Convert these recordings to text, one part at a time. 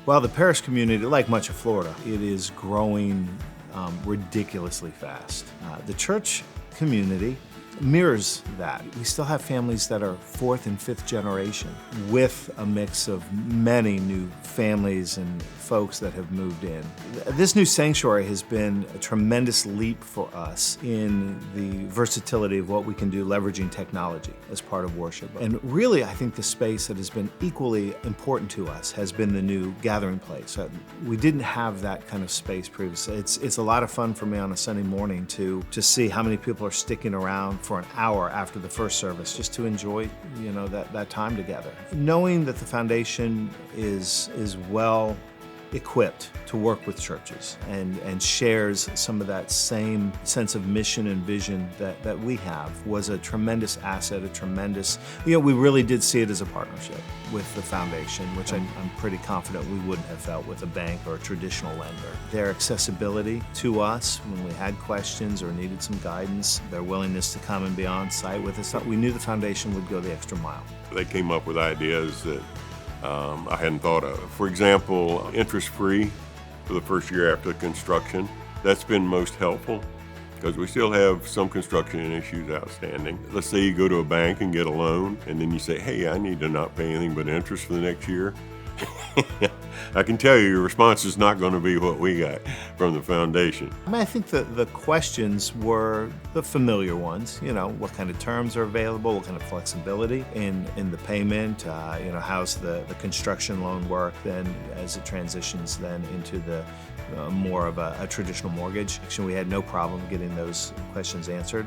Well, the parish community, like much of Florida, it is growing ridiculously fast. The church community mirrors that. We still have families that are fourth and fifth generation with a mix of many new families and folks that have moved in. This new sanctuary has been a tremendous leap for us in the versatility of what we can do leveraging technology as part of worship. And really, I think the space that has been equally important to us has been the new gathering place. We didn't have that kind of space previously. It's a lot of fun for me on a Sunday morning to see how many people are sticking around for an hour after the first service just to enjoy, that time together. Knowing that the foundation is well equipped to work with churches and shares some of that same sense of mission and vision that we have was a tremendous asset, we really did see it as a partnership with the foundation, which I'm pretty confident we wouldn't have felt with a bank or a traditional lender. Their accessibility to us when we had questions or needed some guidance, their willingness to come and be on site with us, we knew the foundation would go the extra mile. They came up with ideas that I hadn't thought of. For example, interest-free for the first year after construction. That's been most helpful because we still have some construction issues outstanding. Let's say you go to a bank and get a loan and then you say, hey, I need to not pay anything but interest for the next year. I can tell you your response is not going to be what we got from the foundation. I think the questions were the familiar ones. What kind of terms are available, what kind of flexibility in the payment, how's the construction loan work then as it transitions then into the more of a traditional mortgage. We had no problem getting those questions answered.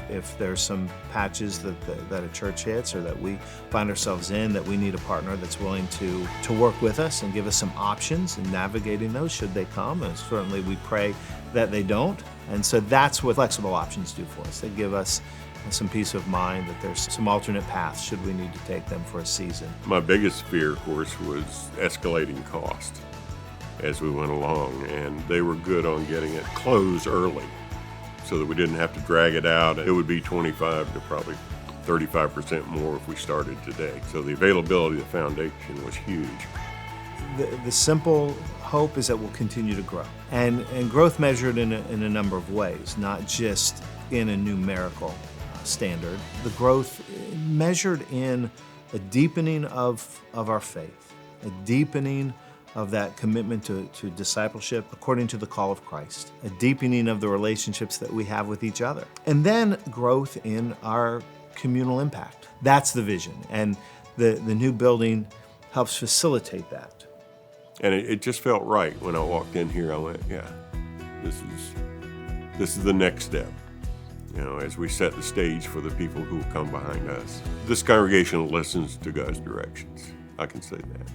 If there's some patches that a church hits or that we find ourselves in that we need a partner that's willing to work with us and give us some options in navigating those should they come, and certainly we pray that they don't. And so that's what flexible options do for us. They give us some peace of mind that there's some alternate paths should we need to take them for a season. My biggest fear, of course, was escalating cost as we went along, and they were good on getting it closed early so that we didn't have to drag it out. It would be 25 to probably 35% more if we started today. So the availability of the foundation was huge. The simple hope is that we'll continue to grow, and growth measured in a number of ways, not just in a numerical standard. The growth measured in a deepening of our faith, a deepening of that commitment to discipleship according to the call of Christ, a deepening of the relationships that we have with each other, and then growth in our communal impact. That's the vision, and the new building helps facilitate that. And it just felt right when I walked in here. I went, yeah, this is the next step, as we set the stage for the people who will come behind us. This congregation listens to God's directions. I can say that.